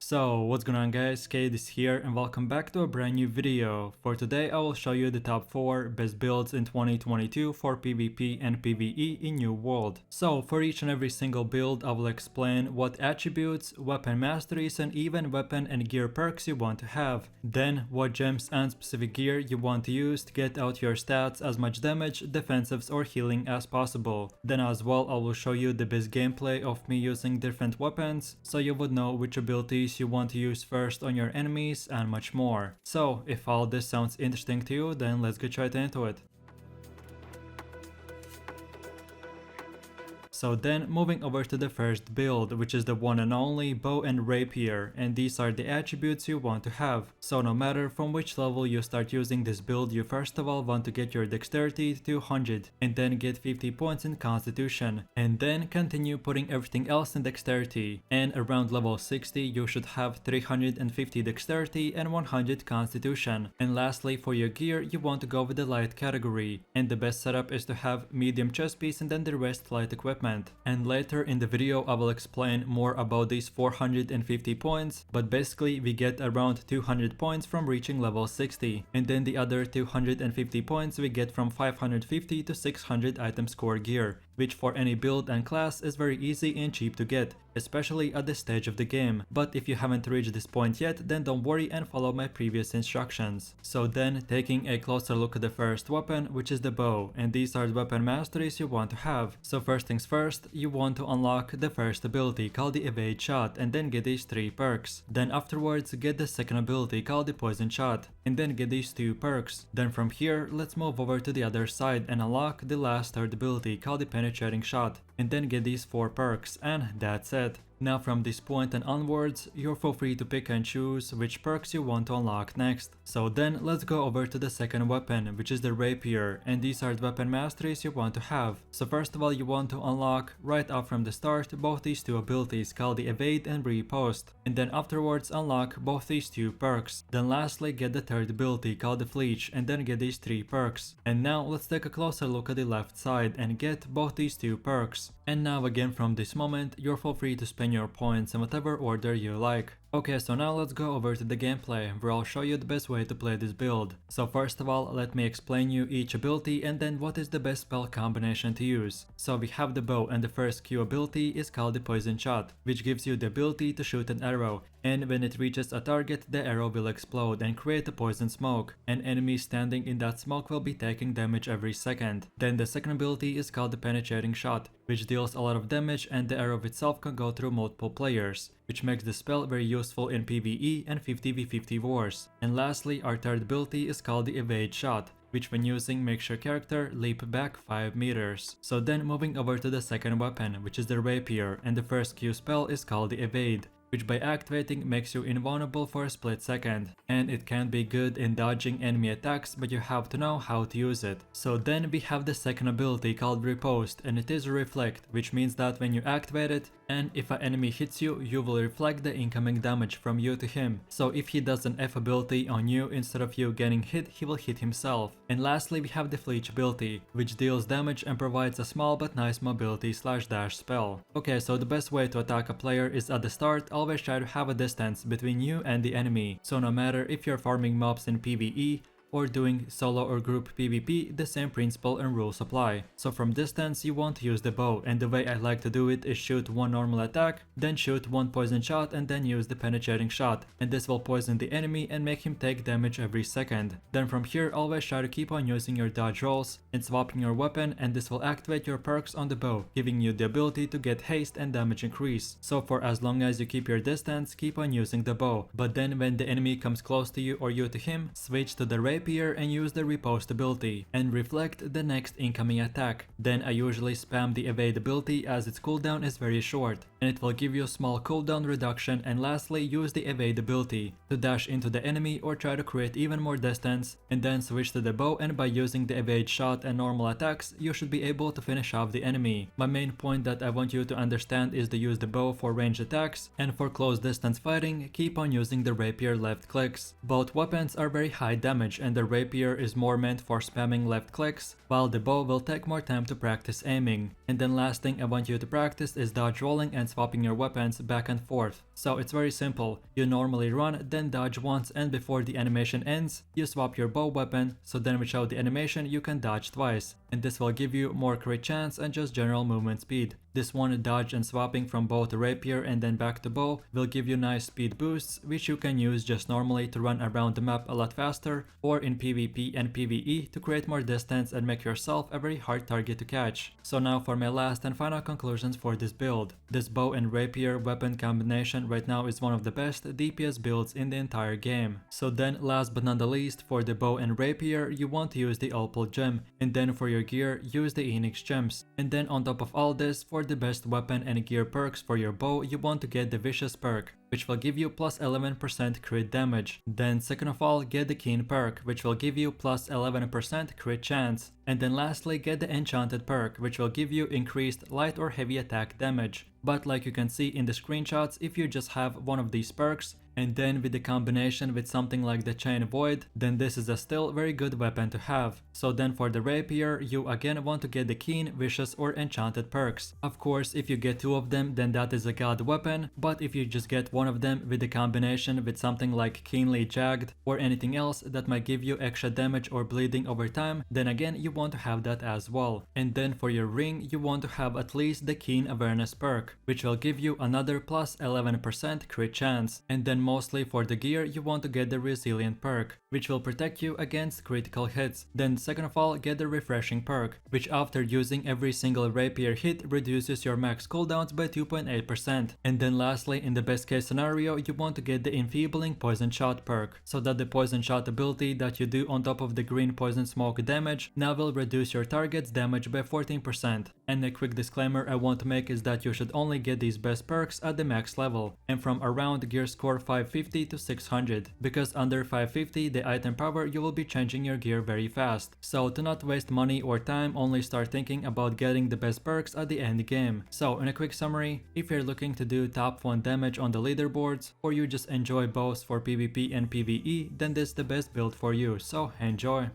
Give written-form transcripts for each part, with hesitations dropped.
So what's going on guys, Kade is here and welcome back to a brand new video. For today I will show you the top 4 best builds in 2022 for PvP and PvE in New World. So for each and every single build I will explain what attributes, weapon masteries and even weapon and gear perks you want to have. Then what gems and specific gear you want to use to get out your stats as much damage, defensives or healing as possible. Then as well I will show you the best gameplay of me using different weapons so you would know which abilities you want to use first on your enemies and much more. So if all this sounds interesting to you, then let's get right into it. So then moving over to the first build, which is the one and only bow and rapier, and these are the attributes you want to have. So no matter from which level you start using this build, you first of all want to get your dexterity to 200 and then get 50 points in constitution and then continue putting everything else in dexterity, and around level 60 you should have 350 dexterity and 100 constitution. And lastly for your gear you want to go with the light category, and the best setup is to have medium chest piece and then the rest light equipment. And later in the video I will explain more about these 450 points, but basically we get around 200 points from reaching level 60, and then the other 250 points we get from 550 to 600 item score gear, which for any build and class is very easy and cheap to get, especially at this stage of the game. But if you haven't reached this point yet, then don't worry and follow my previous instructions. So then taking a closer look at the first weapon, which is the bow, and these are the weapon masteries you want to have. So first things first, you want to unlock the first ability called the evade shot and then get these 3 perks. Then afterwards get the second ability called the poison shot and then get these 2 perks. Then from here let's move over to the other side and unlock the last third ability called the penetrating shot and then get these 4 perks, and that's it. Now from this point and onwards, you're for free to pick and choose which perks you want to unlock next. So then let's go over to the second weapon, which is the rapier, and these are the weapon masteries you want to have. So first of all you want to unlock right off from the start both these 2 abilities called the evade and riposte, and then afterwards unlock both these 2 perks. Then lastly get the third ability called the fleech and then get these 3 perks. And now let's take a closer look at the left side and get both these 2 perks. And now again from this moment you're for free to spend your points in whatever order you like. Okay, so now let's go over to the gameplay where I'll show you the best way to play this build. So first of all, let me explain you each ability and then what is the best spell combination to use. So we have the bow, and the first Q ability is called the poison shot, which gives you the ability to shoot an arrow, and when it reaches a target the arrow will explode and create a poison smoke, and enemies standing in that smoke will be taking damage every second. Then the second ability is called the penetrating shot, which deals a lot of damage and the arrow itself can go through multiple players, which makes the spell very useful in PvE and 50v50 wars. And lastly, our third ability is called the evade shot, which when using makes your character leap back 5 meters. So then moving over to the second weapon, which is the rapier, and the first Q spell is called the evade, which by activating makes you invulnerable for a split second, and it can be good in dodging enemy attacks, but you have to know how to use it. So then we have the second ability called riposte, and it is reflect, which means that when you activate it, and if an enemy hits you, you will reflect the incoming damage from you to him. So if he does an F ability on you, instead of you getting hit, he will hit himself. And lastly we have the fleech ability, which deals damage and provides a small but nice mobility / dash spell. Okay, so the best way to attack a player is at the start, always try to have a distance between you and the enemy. So no matter if you're farming mobs in PvE or doing solo or group PvP, the same principle and rules apply. So from distance you want to use the bow, and the way I like to do it is shoot 1 normal attack, then shoot 1 poison shot and then use the penetrating shot, and this will poison the enemy and make him take damage every second. Then from here always try to keep on using your dodge rolls and swapping your weapon, and this will activate your perks on the bow, giving you the ability to get haste and damage increase. So for as long as you keep your distance, keep on using the bow, but then when the enemy comes close to you or you to him, switch to the rapier and use the riposte ability and reflect the next incoming attack. Then I usually spam the evade ability as its cooldown is very short and it will give you a small cooldown reduction, and lastly use the evade ability to dash into the enemy or try to create even more distance, and then switch to the bow, and by using the evade shot and normal attacks you should be able to finish off the enemy. My main point that I want you to understand is to use the bow for ranged attacks, and for close distance fighting keep on using the rapier left clicks. Both weapons are very high damage and the rapier is more meant for spamming left clicks, while the bow will take more time to practice aiming. And then last thing I want you to practice is dodge rolling and swapping your weapons back and forth. So it's very simple. You normally run, then dodge once, and before the animation ends, you swap your bow weapon, so then without the animation you can dodge twice. And this will give you more crit chance and just general movement speed. This one dodge and swapping from bow to rapier and then back to bow will give you nice speed boosts, which you can use just normally to run around the map a lot faster, or in PvP and PvE to create more distance and make yourself a very hard target to catch. So now for my last and final conclusions for this build. This bow and rapier weapon combination right now is one of the best DPS builds in the entire game. So then last but not the least, for the bow and rapier you want to use the opal gem, and then for your gear use the Enix gems. And then on top of all this, for the best weapon and gear perks for your bow you want to get the vicious perk, which will give you plus 11% crit damage. Then second of all, get the keen perk, which will give you plus 11% crit chance. And then lastly, get the enchanted perk, which will give you increased light or heavy attack damage. But like you can see in the screenshots, if you just have one of these perks, and then with the combination with something like the chain void, then this is a still very good weapon to have. So then for the rapier, you again want to get the keen, vicious or enchanted perks. Of course, if you get two of them, then that is a god weapon, but if you just get one of them with the combination with something like keenly jagged or anything else that might give you extra damage or bleeding over time, then again you want to have that as well. And then for your ring, you want to have at least the keen awareness perk, which will give you another plus 11% crit chance. And then mostly for the gear, you want to get the resilient perk, which will protect you against critical hits. Then second of all, get the refreshing perk, which after using every single rapier hit reduces your max cooldowns by 2.8%. And then lastly, in the best case scenario, you want to get the enfeebling poison shot perk, so that the poison shot ability that you do on top of the green poison smoke damage now will reduce your target's damage by 14%. And a quick disclaimer I want to make is that you should only get these best perks at the max level, and from around gear score 550 to 600, because under 550 the item power you will be changing your gear very fast. So to not waste money or time, only start thinking about getting the best perks at the end game. So in a quick summary, if you're looking to do top 1 damage on the leaderboards, or you just enjoy bows for PvP and PvE, then this is the best build for you, so enjoy!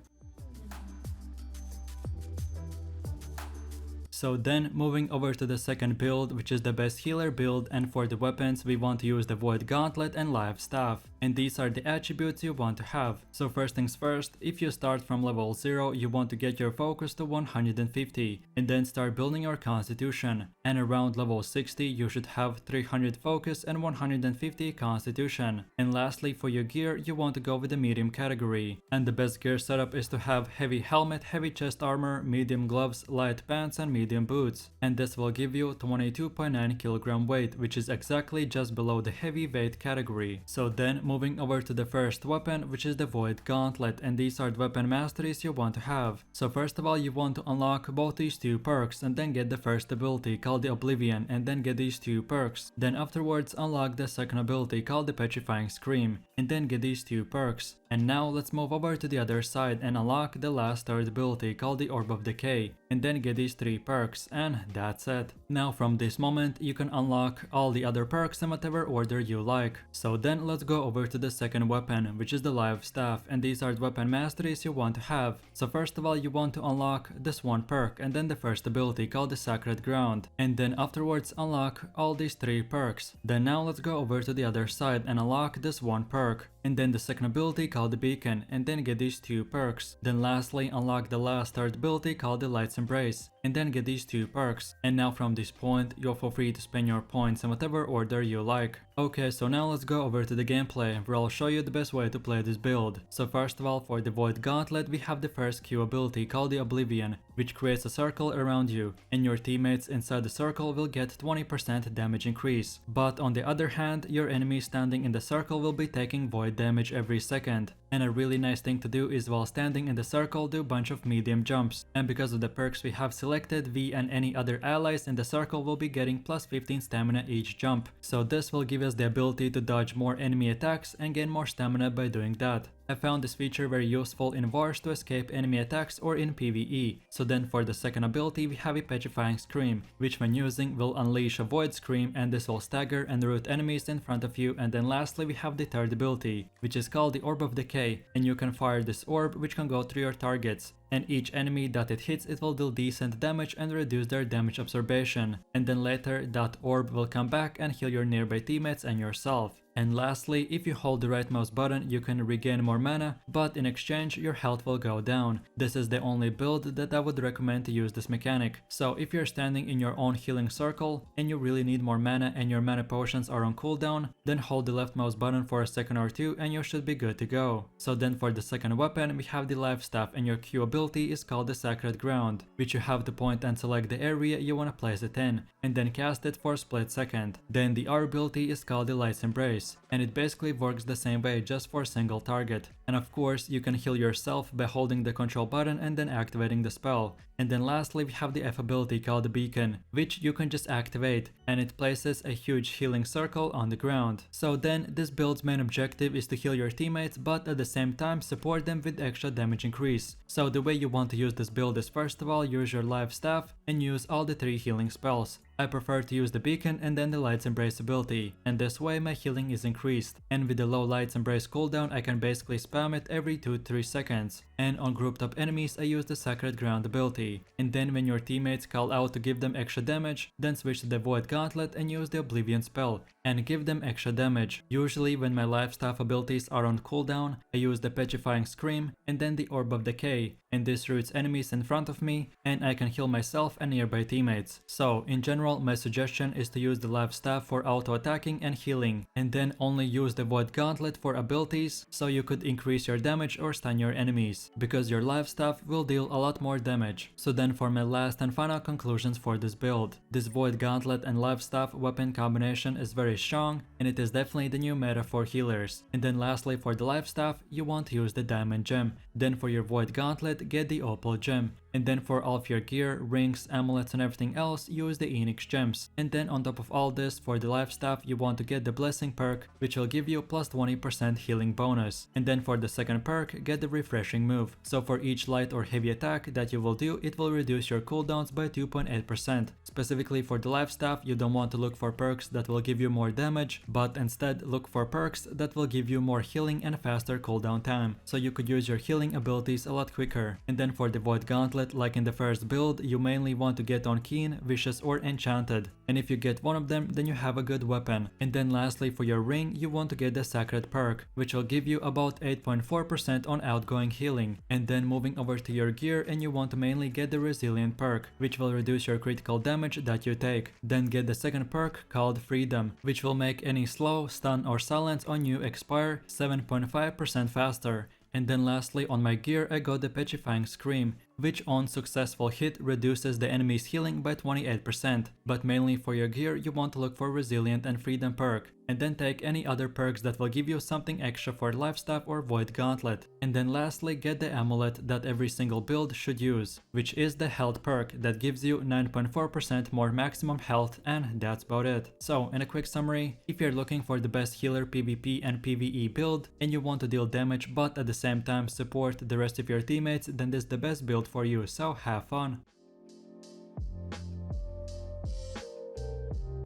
So then moving over to the second build, which is the best healer build, and for the weapons we want to use the void gauntlet and live staff. And these are the attributes you want to have. So first things first, if you start from level 0, you want to get your focus to 150 and then start building your constitution. And around level 60 you should have 300 focus and 150 constitution. And lastly, for your gear you want to go with the medium category. And the best gear setup is to have heavy helmet, heavy chest armor, medium gloves, light pants and medium boots. And this will give you 22.9 kg weight, which is exactly just below the heavy weight category. So then moving over to the first weapon, which is the void gauntlet, and these are the weapon masteries you want to have. So first of all, you want to unlock both these two perks and then get the first ability called the Oblivion and then get these two perks. Then afterwards unlock the second ability called the Petrifying Scream and then get these two perks. And now let's move over to the other side and unlock the last third ability called the Orb of Decay and then get these 3 perks, and that's it. Now from this moment you can unlock all the other perks in whatever order you like. So then let's go over to the second weapon, which is the live staff, and these are the weapon masteries you want to have. So first of all, you want to unlock this one perk and then the first ability called the Sacred Ground, and then afterwards unlock all these 3 perks. Then now let's go over to the other side and unlock this one perk and then the second ability called the Beacon and then get these 2 perks. Then lastly unlock the last third ability called the Light's Embrace and then get these 2 perks. And now from this point you'll feel free to spend your points in whatever order you like. Okay, so now let's go over to the gameplay where I'll show you the best way to play this build. So first of all, for the Void Gauntlet we have the first Q ability called the Oblivion, which creates a circle around you and your teammates inside the circle will get 20% damage increase. But on the other hand, your enemy standing in the circle will be taking void damage every second. And a really nice thing to do is while standing in the circle do a bunch of medium jumps. And because of the perks we have selected, we and any other allies in the circle will be getting plus 15 stamina each jump. So this will give us the ability to dodge more enemy attacks and gain more stamina by doing that. I found this feature very useful in wars to escape enemy attacks or in PvE. So then for the second ability we have a Petrifying Scream, which when using will unleash a Void Scream and this will stagger and root enemies in front of you. And then lastly we have the third ability, which is called the Orb of Decay, and you can fire this orb which can go through your targets. and each enemy that it hits it will deal decent damage and reduce their damage absorption, and then later that orb will come back and heal your nearby teammates and yourself. And lastly, if you hold the right mouse button you can regain more mana, but in exchange your health will go down. This is the only build that I would recommend to use this mechanic. So if you're standing in your own healing circle and you really need more mana and your mana potions are on cooldown, then hold the left mouse button for a second or two and you should be good to go. So then for the second weapon we have the life staff, and your Q ability is called the Sacred Ground, which you have to point and select the area you want to place it in, and then cast it for a split second. Then the R ability is called the Light's Embrace, and it basically works the same way just for a single target. And of course you can heal yourself by holding the control button and then activating the spell. And then lastly we have the F ability called the Beacon, which you can just activate, and it places a huge healing circle on the ground. So then this build's main objective is to heal your teammates, but at the same time support them with extra damage increase. So the way you want to use this build is first of all use your life staff and use all the 3 healing spells. I prefer to use the Beacon and then the Light's Embrace ability, and this way my healing is increased. And with the low Light's Embrace cooldown I can basically spam it every 2-3 seconds. And on grouped up enemies I use the Sacred Ground ability. And then when your teammates call out to give them extra damage, then switch to the Void Gauntlet and use the Oblivion spell and give them extra damage. Usually when my life staff abilities are on cooldown, I use the Petrifying Scream and then the Orb of Decay, and this roots enemies in front of me and I can heal myself and nearby teammates. So in general my suggestion is to use the life staff for auto attacking and healing, and then only use the Void Gauntlet for abilities so you could increase your damage or stun your enemies, because your life staff will deal a lot more damage. So then for my last and final conclusions for this build, this Void Gauntlet and life staff weapon combination is very strong and it is definitely the new meta for healers. And then lastly for the life staff you want to use the Diamond Gem, then for your Void Gauntlet get the Opal Gem, and then for all of your gear, rings, amulets and everything else use the Enix gems. And then on top of all this, for the life staff you want to get the Blessing perk, which will give you plus 20% healing bonus. And then for the second perk get the Refreshing move. So for each light or heavy attack that you will do, it will reduce your cooldowns by 2.8%. Specifically for the life staff you don't want to look for perks that will give you more damage, but instead look for perks that will give you more healing and faster cooldown time, so you could use your healing abilities a lot quicker. And then for the Void Gauntlet, like in the first build, you mainly want to get on Keen, Vicious or Enchanted, and if you get one of them then you have a good weapon. And then lastly for your ring you want to get the Sacred perk, which will give you about 8.4% on outgoing healing. And then moving over to your gear, and you want to mainly get the Resilient perk, which will reduce your critical damage that you take. Then get the second perk called Freedom, which will make any slow, stun or silence on you expire 7.5% faster. And then lastly on my gear I got the Petrifying Scream, which on successful hit reduces the enemy's healing by 28%, but mainly for your gear you want to look for Resilient and Freedom perk, and then take any other perks that will give you something extra for life staff or Void Gauntlet. And then lastly get the amulet that every single build should use, which is the Health perk that gives you 9.4% more maximum health, and that's about it. So in a quick summary, if you're looking for the best healer PvP and PvE build and you want to deal damage but at the same time support the rest of your teammates, then this is the best build for you, so have fun.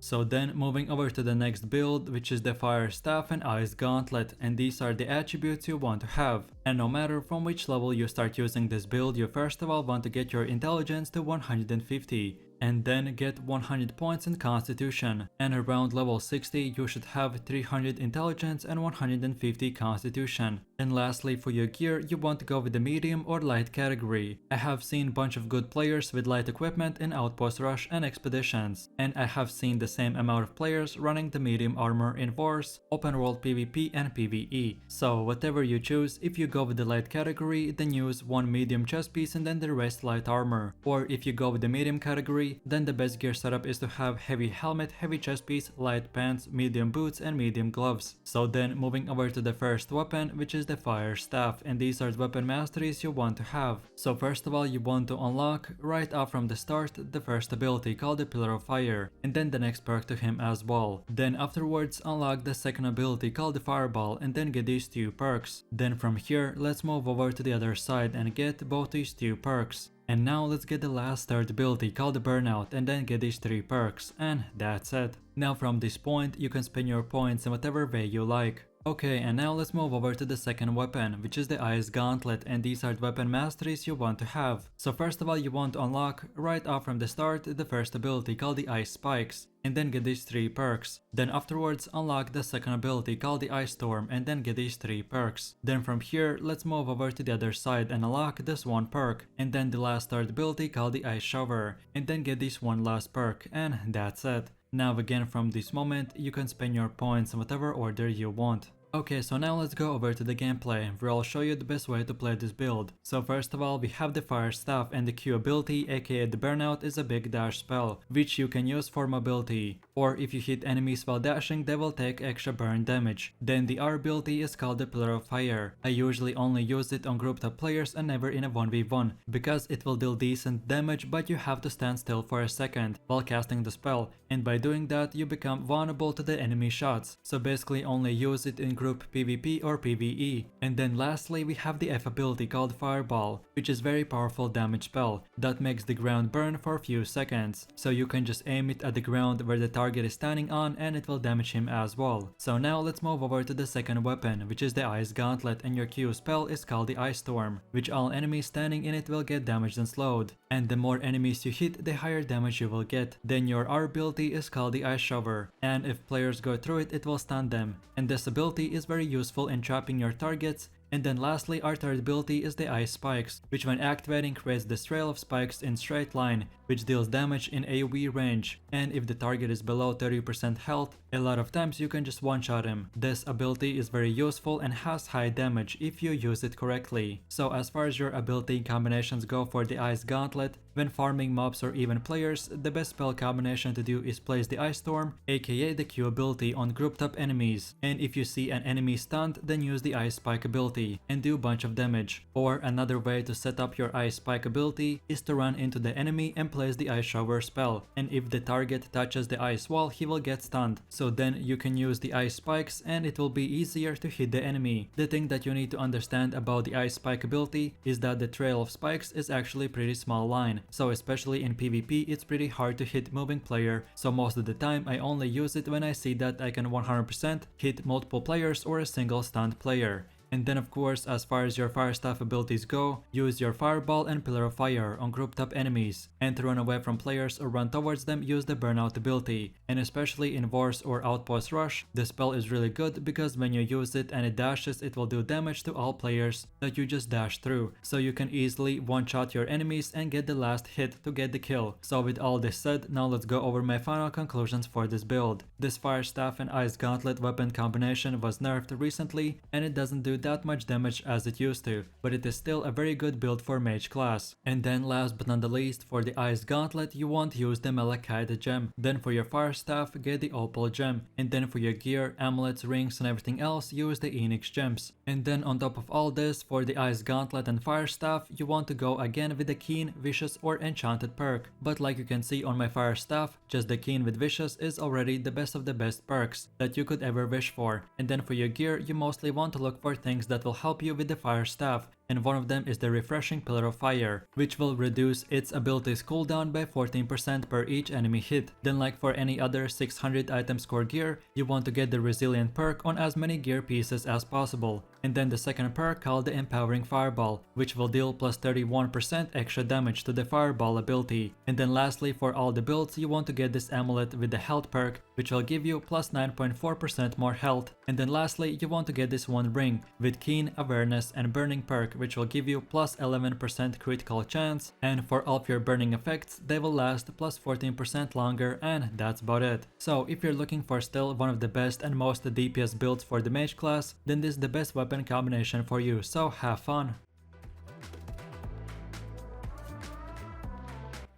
So then moving over to the next build, which is the Fire Staff and Ice Gauntlet, and these are the attributes you want to have. And no matter from which level you start using this build, you first of all want to get your intelligence to 150. And then get 100 points in Constitution, and around level 60 you should have 300 intelligence and 150 Constitution. And lastly for your gear you want to go with the medium or light category. I have seen bunch of good players with light equipment in Outpost Rush and Expeditions, and I have seen the same amount of players running the medium armor in Wars, Open World PvP and PvE. So whatever you choose, if you go with the light category then use one medium chest piece and then the rest light armor, or if you go with the medium category then the best gear setup is to have heavy helmet, heavy chest piece, light pants, medium boots and medium gloves. So then moving over to the first weapon, which is the Fire Staff, and these are the weapon masteries you want to have. So first of all you want to unlock right off from the start the first ability called the Pillar of Fire, and then the next perk to him as well. Then afterwards unlock the second ability called the Fireball, and then get these 2 perks. Then from here let's move over to the other side and get both these 2 perks. And now let's get the last third ability called the Burnout, and then get these 3 perks, and that's it. Now from this point you can spend your points in whatever way you like. Okay, and now let's move over to the second weapon, which is the Ice Gauntlet, and these are the weapon masteries you want to have. So first of all, you want to unlock, right off from the start, the first ability called the Ice Spikes, and then get these 3 perks. Then afterwards, unlock the second ability called the Ice Storm, and then get these 3 perks. Then from here, let's move over to the other side and unlock this 1 perk, and then the last third ability called the Ice Shower, and then get this 1 last perk, and that's it. Now again, from this moment, you can spend your points in whatever order you want. Okay, so now let's go over to the gameplay, where I'll show you the best way to play this build. So first of all, we have the Fire Staff, and the Q ability, aka the Burnout, is a big dash spell, which you can use for mobility, or if you hit enemies while dashing, they will take extra burn damage. Then the R ability is called the Pillar of Fire. I usually only use it on grouped up players and never in a 1v1, because it will deal decent damage, but you have to stand still for a second while casting the spell, and by doing that you become vulnerable to the enemy shots, so basically only use it in group PvP or PVE. And then lastly, we have the F ability called Fireball, which is very powerful damage spell that makes the ground burn for a few seconds, so you can just aim it at the ground where the target is standing on and it will damage him as well. So now let's move over to the second weapon, which is the Ice Gauntlet, and your Q spell is called the Ice Storm, which all enemies standing in it will get damaged and slowed, and the more enemies you hit, the higher damage you will get. Then your R ability is called the Ice Shower, and if players go through it, it will stun them, and this ability is very useful in trapping your targets. And then lastly, our third ability is the Ice Spikes, which when activating creates this trail of spikes in straight line, which deals damage in AoE range, and if the target is below 30% health, a lot of times you can just one-shot him. This ability is very useful and has high damage if you use it correctly. So as far as your ability combinations go for the Ice Gauntlet, when farming mobs or even players, the best spell combination to do is place the Ice Storm, aka the Q ability, on grouped up enemies, and if you see an enemy stunned, then use the Ice Spike ability and do a bunch of damage. Or another way to set up your Ice Spike ability is to run into the enemy and place the Ice Shower spell, and if the target touches the ice wall, he will get stunned, so then you can use the Ice Spikes and it will be easier to hit the enemy. The thing that you need to understand about the Ice Spike ability is that the trail of spikes is actually a pretty small line, so especially in PvP it's pretty hard to hit moving player, so most of the time I only use it when I see that I can 100% hit multiple players or a single stunned player. And then of course, as far as your Fire Staff abilities go, use your Fireball and Pillar of Fire on grouped up enemies, and to run away from players or run towards them, use the Burnout ability. And especially in Wars or Outpost Rush, the spell is really good because when you use it and it dashes, it will do damage to all players that you just dash through, so you can easily one-shot your enemies and get the last hit to get the kill. So with all this said, now let's go over my final conclusions for this build. This Fire Staff and Ice Gauntlet weapon combination was nerfed recently, and it doesn't do that much damage as it used to, but it is still a very good build for mage class. And then last but not the least, for the Ice Gauntlet you want to use the Malachite gem, then for your Fire Staff get the Opal gem, and then for your gear, amulets, rings and everything else use the Enix gems. And then on top of all this, for the Ice Gauntlet and Fire Staff you want to go again with the Keen, Vicious or Enchanted perk, but like you can see on my Fire Staff, just the Keen with Vicious is already the best of the best perks that you could ever wish for. And then for your gear you mostly want to look for things that will help you with the Fire Staff, and one of them is the Refreshing Pillar of Fire, which will reduce its abilities cooldown by 14% per each enemy hit. Then like for any other 600 item score gear, you want to get the Resilient perk on as many gear pieces as possible. And then the second perk called the Empowering Fireball, which will deal plus 31% extra damage to the Fireball ability. And then lastly, for all the builds, you want to get this amulet with the Health perk, which will give you plus 9.4% more health. And then lastly, you want to get this one ring with Keen, Awareness and Burning perk, which will give you plus 11% critical chance, and for all of your burning effects they will last plus 14% longer, and that's about it. So if you're looking for still one of the best and most DPS builds for the mage class, then this is the best weapon combination for you, so have fun.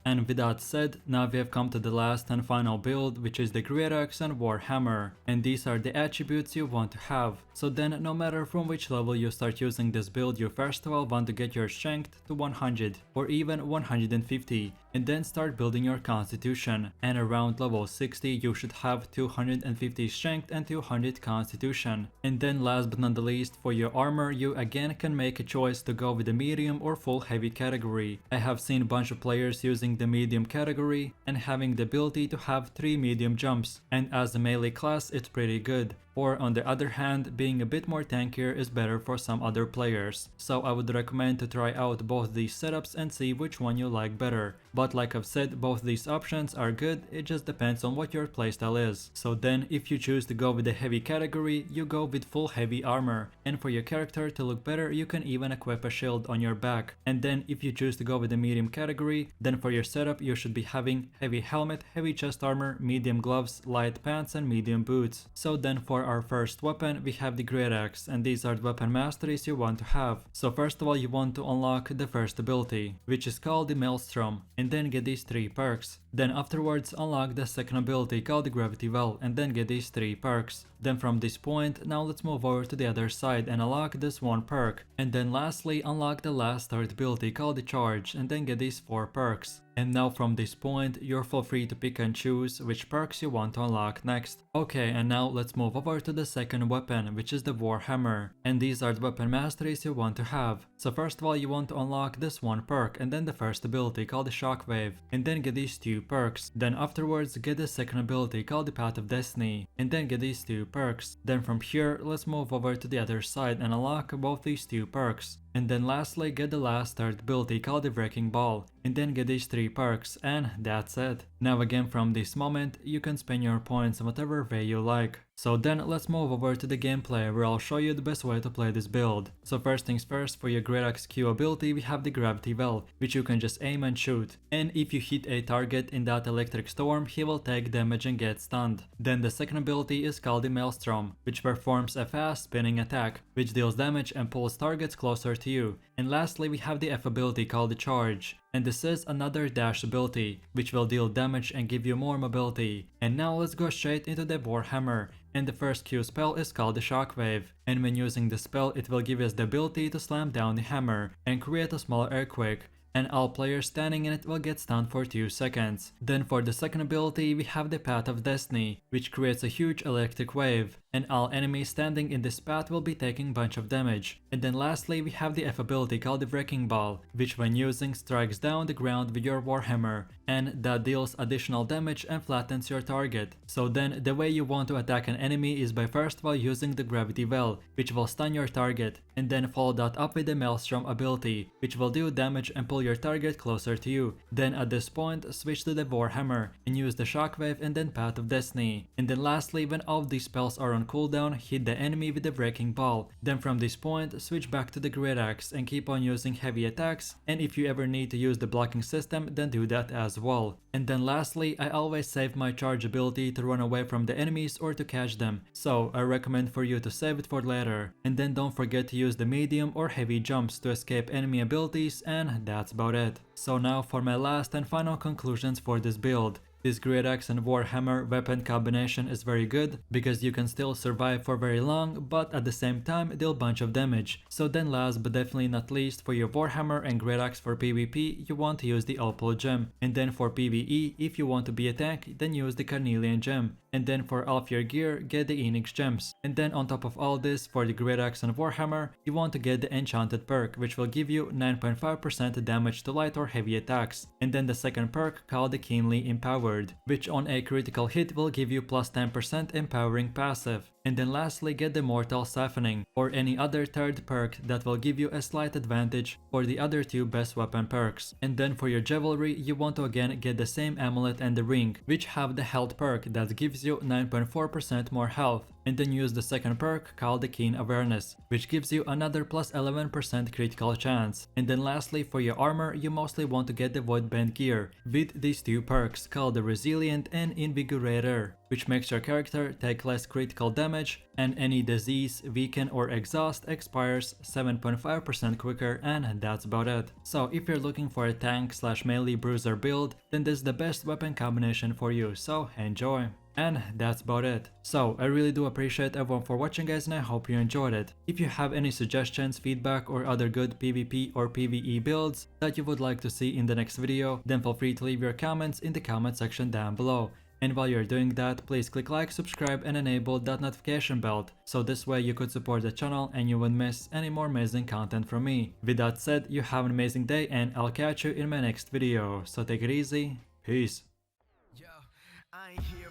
And with that said, now we have come to the last and final build, which is the Great Axe and Warhammer. And these are the attributes you want to have. So then, no matter from which level you start using this build, you first of all want to get your strength to 100 or even 150, and then start building your constitution. And around level 60 you should have 250 strength and 200 constitution. And then last but not the least, for your armor you again can make a choice to go with the medium or full heavy category. I have seen a bunch of players using the medium category and having the ability to have 3 medium jumps, and as a melee class it's pretty good. or on the other hand, being a bit more tankier is better for some other players. So I would recommend to try out both these setups and see which one you like better. But like I've said, both these options are good, it just depends on what your playstyle is. So then if you choose to go with the heavy category, you go with full heavy armor, and for your character to look better you can even equip a shield on your back. And then if you choose to go with the medium category, then for your setup you should be having heavy helmet, heavy chest armor, medium gloves, light pants and medium boots. So then for our first weapon we have the great axe, and these are the weapon masteries you want to have. So first of all you want to unlock the first ability, which is called the maelstrom, and then get these 3 perks. Then afterwards unlock the second ability called the gravity well, and then get these 3 perks. Then from this point, now let's move over to the other side and unlock this 1 perk. And then lastly unlock the last third ability called the charge, and then get these 4 perks. And now from this point, you're full free to pick and choose which perks you want to unlock next. Okay, and now let's move over to the second weapon, which is the warhammer. And these are the weapon masteries you want to have. So first of all you want to unlock this 1 perk and then the first ability called the shockwave, and then get these 2 perks. Then afterwards get the second ability called the path of destiny, and then get these 2 perks. Then from here let's move over to the other side and unlock both these 2 perks. And then lastly get the last third ability called the wrecking ball, and then get these 3 perks, and that's it. Now again from this moment you can spend your points in whatever way you like. So then let's move over to the gameplay where I'll show you the best way to play this build. So first things first, for your Great Axe Q ability we have the gravity well, which you can just aim and shoot. And if you hit a target in that electric storm, he will take damage and get stunned. Then the second ability is called the maelstrom, which performs a fast spinning attack, which deals damage and pulls targets closer to you. And lastly we have the F ability called the charge. And this is another dash ability, which will deal damage and give you more mobility. And now let's go straight into the warhammer. And the first Q spell is called the shockwave, and when using the spell it will give us the ability to slam down the hammer and create a small earthquake, and all players standing in it will get stunned for 2 seconds. Then for the second ability we have the path of destiny, which creates a huge electric wave, and all enemies standing in this path will be taking bunch of damage. And then lastly we have the F ability called the wrecking ball, which when using strikes down the ground with your warhammer, and that deals additional damage and flattens your target. So then the way you want to attack an enemy is by first of all using the gravity well, which will stun your target, and then follow that up with the maelstrom ability, which will do damage and pull your target closer to you. Then at this point switch to the warhammer and use the shockwave and then path of destiny. And then lastly when all of these spells are on cooldown, hit the enemy with the wrecking ball. Then from this point switch back to the great axe and keep on using heavy attacks, and if you ever need to use the blocking system then do that as well. And then lastly I always save my charge ability to run away from the enemies or to catch them, so I recommend for you to save it for later. And then don't forget to use the medium or heavy jumps to escape enemy abilities, and that's about it. So now for my last and final conclusions for this build. This great axe and warhammer weapon combination is very good because you can still survive for very long, but at the same time deal bunch of damage. So then last but definitely not least, for your warhammer and great axe for PvP you want to use the opal gem, and then for PvE if you want to be a tank then use the carnelian gem, and then for all of your gear get the Enix gems. And then on top of all this, for the great axe and warhammer you want to get the enchanted perk, which will give you 9.5% damage to light or heavy attacks, and then the second perk called the keenly empowered, which on a critical hit will give you plus 10% empowering passive. And then lastly get the mortal siphoning, or any other third perk that will give you a slight advantage for the other 2 best weapon perks. And then for your Javelry you want to again get the same amulet and the ring, which have the health perk that gives you 9.4% more health. And then use the second perk called the Keen Awareness, which gives you another plus 11% critical chance. And then lastly for your armor you mostly want to get the Voidband gear with these 2 perks called the Resilient and Invigorator, which makes your character take less critical damage, and any disease, weaken or exhaust expires 7.5% quicker, and that's about it. So if you're looking for a tank / melee bruiser build, then this is the best weapon combination for you, so enjoy. And that's about it. So I really do appreciate everyone for watching guys, and I hope you enjoyed it. If you have any suggestions, feedback or other good PvP or PvE builds that you would like to see in the next video, then feel free to leave your comments in the comment section down below. And while you're doing that, please click like, subscribe and enable that notification bell, so this way you could support the channel and you won't miss any more amazing content from me. With that said, you have an amazing day and I'll catch you in my next video. So take it easy, peace. Yo, I ain't here